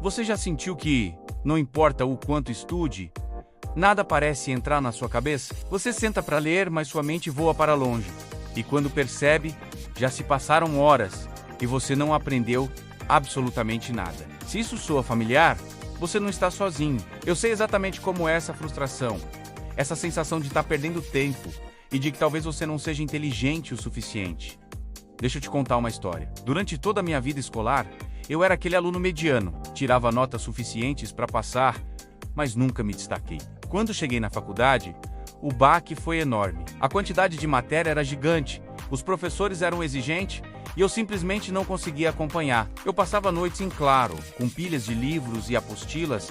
Você já sentiu que, não importa o quanto estude, nada parece entrar na sua cabeça? Você senta para ler, mas sua mente voa para longe. E quando percebe, já se passaram horas e você não aprendeu absolutamente nada. Se isso soa familiar, você não está sozinho. Eu sei exatamente como é essa frustração, essa sensação de estar perdendo tempo e de que talvez você não seja inteligente o suficiente. Deixa eu te contar uma história. Durante toda a minha vida escolar, eu era aquele aluno mediano, tirava notas suficientes para passar, mas nunca me destaquei. Quando cheguei na faculdade, o baque foi enorme. A quantidade de matéria era gigante, os professores eram exigentes e eu simplesmente não conseguia acompanhar. Eu passava noites em claro, com pilhas de livros e apostilas,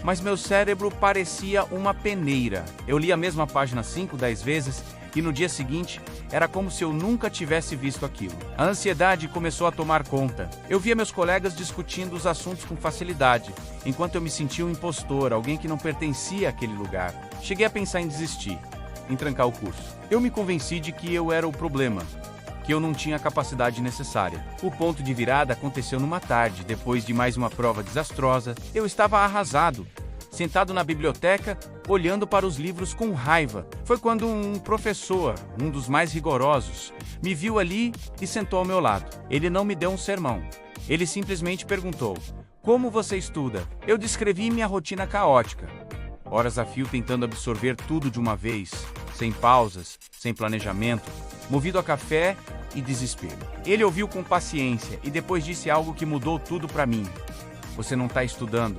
mas meu cérebro parecia uma peneira. Eu lia a mesma página 5, 10 vezes e no dia seguinte era como se eu nunca tivesse visto aquilo. A ansiedade começou a tomar conta. Eu via meus colegas discutindo os assuntos com facilidade, enquanto eu me sentia um impostor, alguém que não pertencia àquele lugar. Cheguei a pensar em desistir, em trancar o curso. Eu me convenci de que eu era o problema, que eu não tinha a capacidade necessária. O ponto de virada aconteceu numa tarde, depois de mais uma prova desastrosa. Eu estava arrasado, sentado na biblioteca, olhando para os livros com raiva. Foi quando um professor, um dos mais rigorosos, me viu ali e sentou ao meu lado. Ele não me deu um sermão. Ele simplesmente perguntou: "Como você estuda?" Eu descrevi minha rotina caótica. Horas a fio tentando absorver tudo de uma vez, sem pausas, sem planejamento, movido a café e desespero. Ele ouviu com paciência e depois disse algo que mudou tudo para mim: "Você não está estudando.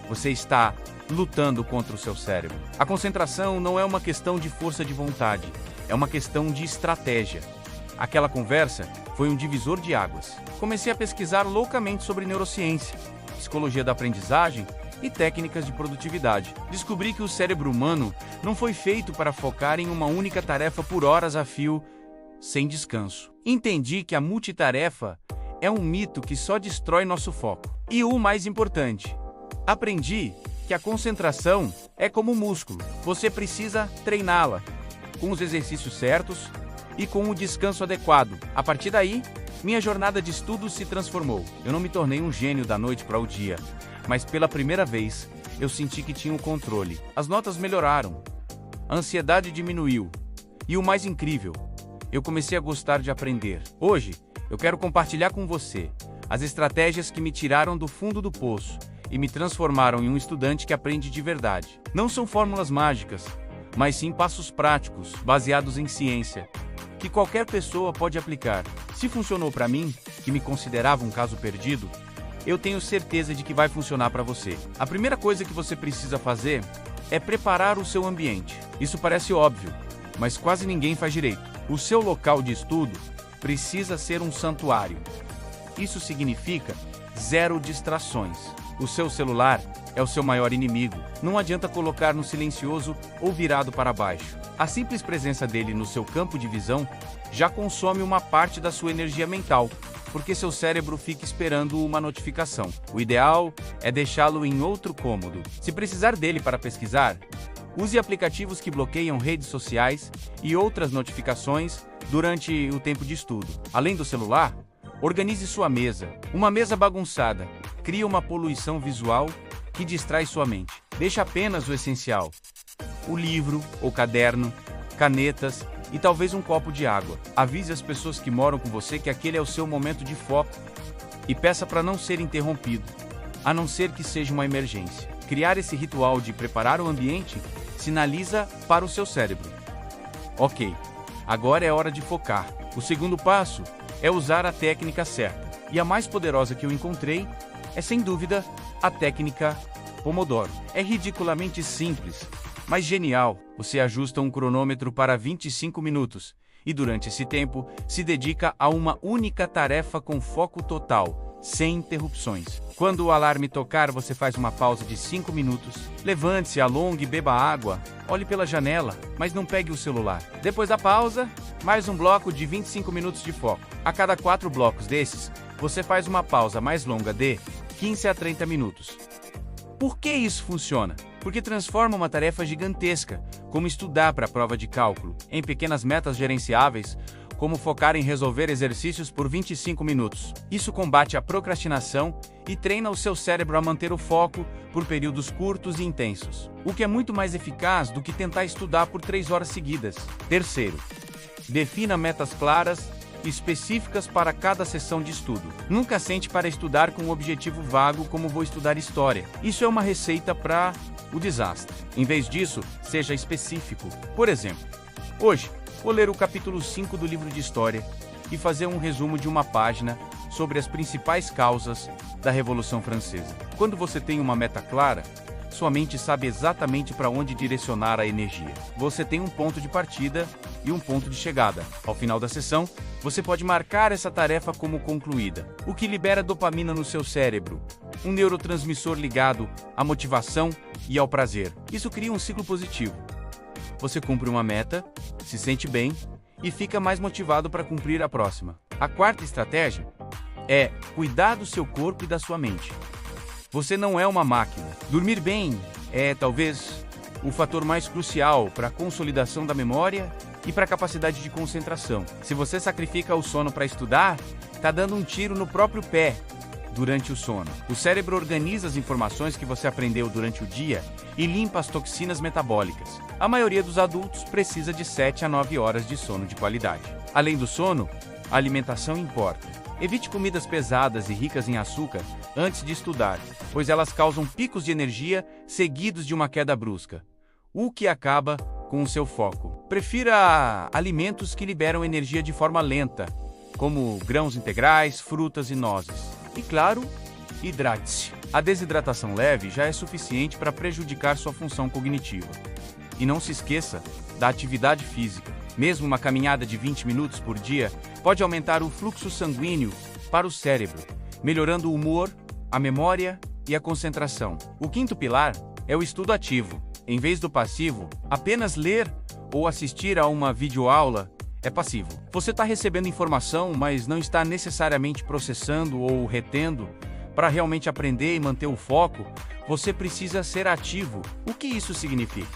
Você está lutando contra o seu cérebro." A concentração não é uma questão de força de vontade, é uma questão de estratégia. Aquela conversa foi um divisor de águas. Comecei a pesquisar loucamente sobre neurociência, psicologia da aprendizagem e técnicas de produtividade. Descobri que o cérebro humano não foi feito para focar em uma única tarefa por horas a fio, sem descanso. Entendi que a multitarefa é um mito que só destrói nosso foco. E o mais importante, aprendi que a concentração é como um músculo. Você precisa treiná-la, com os exercícios certos e com o descanso adequado. A partir daí, minha jornada de estudos se transformou. Eu não me tornei um gênio da noite para o dia, mas pela primeira vez, eu senti que tinha o controle. As notas melhoraram, a ansiedade diminuiu e o mais incrível, eu comecei a gostar de aprender. Hoje, eu quero compartilhar com você as estratégias que me tiraram do fundo do poço e me transformaram em um estudante que aprende de verdade. Não são fórmulas mágicas, mas sim passos práticos, baseados em ciência, que qualquer pessoa pode aplicar. Se funcionou para mim, que me considerava um caso perdido, eu tenho certeza de que vai funcionar para você. A primeira coisa que você precisa fazer é preparar o seu ambiente. Isso parece óbvio, mas quase ninguém faz direito. O seu local de estudo precisa ser um santuário. Isso significa zero distrações. O seu celular é o seu maior inimigo. Não adianta colocar no silencioso ou virado para baixo. A simples presença dele no seu campo de visão já consome uma parte da sua energia mental, porque seu cérebro fica esperando uma notificação. O ideal é deixá-lo em outro cômodo. Se precisar dele para pesquisar, use aplicativos que bloqueiam redes sociais e outras notificações durante o tempo de estudo. Além do celular, organize sua mesa. Uma mesa bagunçada cria uma poluição visual que distrai sua mente. Deixe apenas o essencial: o livro ou caderno, canetas e talvez um copo de água. Avise as pessoas que moram com você que aquele é o seu momento de foco e peça para não ser interrompido, a não ser que seja uma emergência. Criar esse ritual de preparar o ambiente sinaliza para o seu cérebro: ok, agora é hora de focar. O segundo passo é usar a técnica certa. E a mais poderosa que eu encontrei é, sem dúvida, a técnica Pomodoro. É ridiculamente simples, mas genial. Você ajusta um cronômetro para 25 minutos e durante esse tempo se dedica a uma única tarefa com foco total, sem interrupções. Quando o alarme tocar, você faz uma pausa de 5 minutos. Levante-se, alongue, beba água, olhe pela janela, mas não pegue o celular. Depois da pausa, mais um bloco de 25 minutos de foco. A cada 4 blocos desses, você faz uma pausa mais longa de 15 a 30 minutos. Por que isso funciona? Porque transforma uma tarefa gigantesca, como estudar para a prova de cálculo, em pequenas metas gerenciáveis, como focar em resolver exercícios por 25 minutos. Isso combate a procrastinação e treina o seu cérebro a manter o foco por períodos curtos e intensos, o que é muito mais eficaz do que tentar estudar por 3 horas seguidas. Terceiro, defina metas claras e específicas para cada sessão de estudo. Nunca sente para estudar com um objetivo vago como vou estudar história. Isso é uma receita para o desastre. Em vez disso, seja específico. Por exemplo, hoje, vou ler o capítulo 5 do livro de História e fazer um resumo de uma página sobre as principais causas da Revolução Francesa. Quando você tem uma meta clara, sua mente sabe exatamente para onde direcionar a energia. Você tem um ponto de partida e um ponto de chegada. Ao final da sessão, você pode marcar essa tarefa como concluída, o que libera dopamina no seu cérebro, um neurotransmissor ligado à motivação e ao prazer. Isso cria um ciclo positivo. Você cumpre uma meta, se sente bem e fica mais motivado para cumprir a próxima. A quarta estratégia é cuidar do seu corpo e da sua mente. Você não é uma máquina. Dormir bem é, talvez, o fator mais crucial para a consolidação da memória e para a capacidade de concentração. Se você sacrifica o sono para estudar, está dando um tiro no próprio pé durante o sono. O cérebro organiza as informações que você aprendeu durante o dia e limpa as toxinas metabólicas. A maioria dos adultos precisa de 7 a 9 horas de sono de qualidade. Além do sono, a alimentação importa. Evite comidas pesadas e ricas em açúcar antes de estudar, pois elas causam picos de energia seguidos de uma queda brusca, o que acaba com o seu foco. Prefira alimentos que liberam energia de forma lenta, como grãos integrais, frutas e nozes. E claro, hidrate-se. A desidratação leve já é suficiente para prejudicar sua função cognitiva. E não se esqueça da atividade física. Mesmo uma caminhada de 20 minutos por dia pode aumentar o fluxo sanguíneo para o cérebro, melhorando o humor, a memória e a concentração. O quinto pilar é o estudo ativo. Em vez do passivo, apenas ler ou assistir a uma videoaula é passivo. Você está recebendo informação, mas não está necessariamente processando ou retendo. Para realmente aprender e manter o foco, você precisa ser ativo. O que isso significa?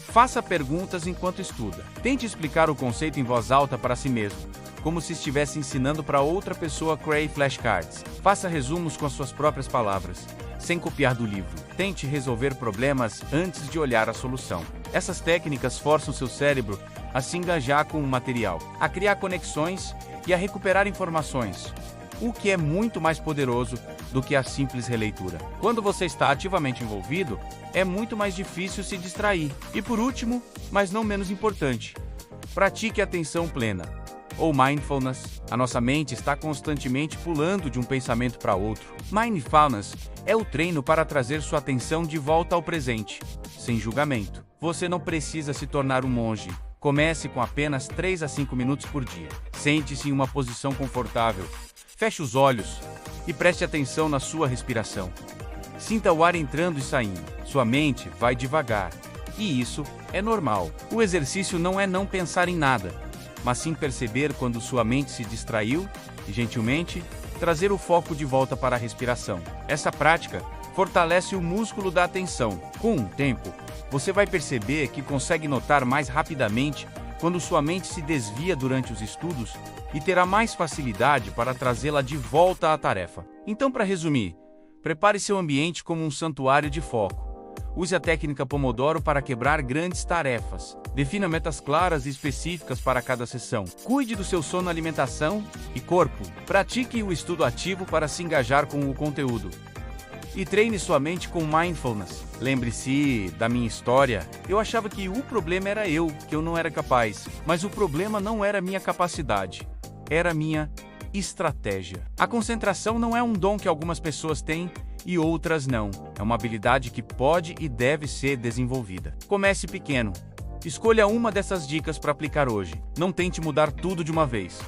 Faça perguntas enquanto estuda. Tente explicar o conceito em voz alta para si mesmo, como se estivesse ensinando para outra pessoa. Crée flashcards. Faça resumos com as suas próprias palavras, sem copiar do livro. Tente resolver problemas antes de olhar a solução. Essas técnicas forçam seu cérebro a se engajar com o material, a criar conexões e a recuperar informações, o que é muito mais poderoso do que a simples releitura. Quando você está ativamente envolvido, é muito mais difícil se distrair. E por último, mas não menos importante, pratique atenção plena, ou mindfulness. A nossa mente está constantemente pulando de um pensamento para outro. Mindfulness é o treino para trazer sua atenção de volta ao presente, sem julgamento. Você não precisa se tornar um monge. Comece com apenas 3 a 5 minutos por dia. Sente-se em uma posição confortável. Feche os olhos e preste atenção na sua respiração. Sinta o ar entrando e saindo. Sua mente vai devagar. E isso é normal. O exercício não é não pensar em nada, mas sim perceber quando sua mente se distraiu e, gentilmente, trazer o foco de volta para a respiração. Essa prática fortalece o músculo da atenção. Com o tempo, você vai perceber que consegue notar mais rapidamente quando sua mente se desvia durante os estudos e terá mais facilidade para trazê-la de volta à tarefa. Então, para resumir, prepare seu ambiente como um santuário de foco. Use a técnica Pomodoro para quebrar grandes tarefas. Defina metas claras e específicas para cada sessão. Cuide do seu sono, alimentação e corpo. Pratique o estudo ativo para se engajar com o conteúdo. E treine sua mente com mindfulness. Lembre-se da minha história. Eu achava que o problema era eu, que eu não era capaz. Mas o problema não era minha capacidade. Era minha estratégia. A concentração não é um dom que algumas pessoas têm e outras não. É uma habilidade que pode e deve ser desenvolvida. Comece pequeno. Escolha uma dessas dicas para aplicar hoje. Não tente mudar tudo de uma vez.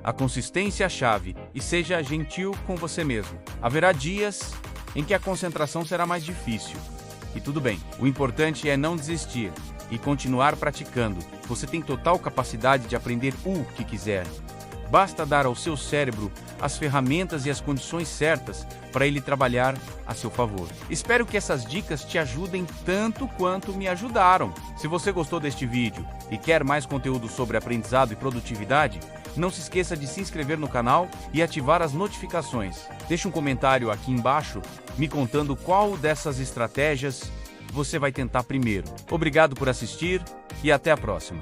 A consistência é a chave e seja gentil com você mesmo. Haverá dias em que a concentração será mais difícil. E tudo bem. O importante é não desistir e continuar praticando. Você tem total capacidade de aprender o que quiser. Basta dar ao seu cérebro as ferramentas e as condições certas para ele trabalhar a seu favor. Espero que essas dicas te ajudem tanto quanto me ajudaram. Se você gostou deste vídeo e quer mais conteúdo sobre aprendizado e produtividade, não se esqueça de se inscrever no canal e ativar as notificações. Deixe um comentário aqui embaixo me contando qual dessas estratégias você vai tentar primeiro. Obrigado por assistir e até a próxima.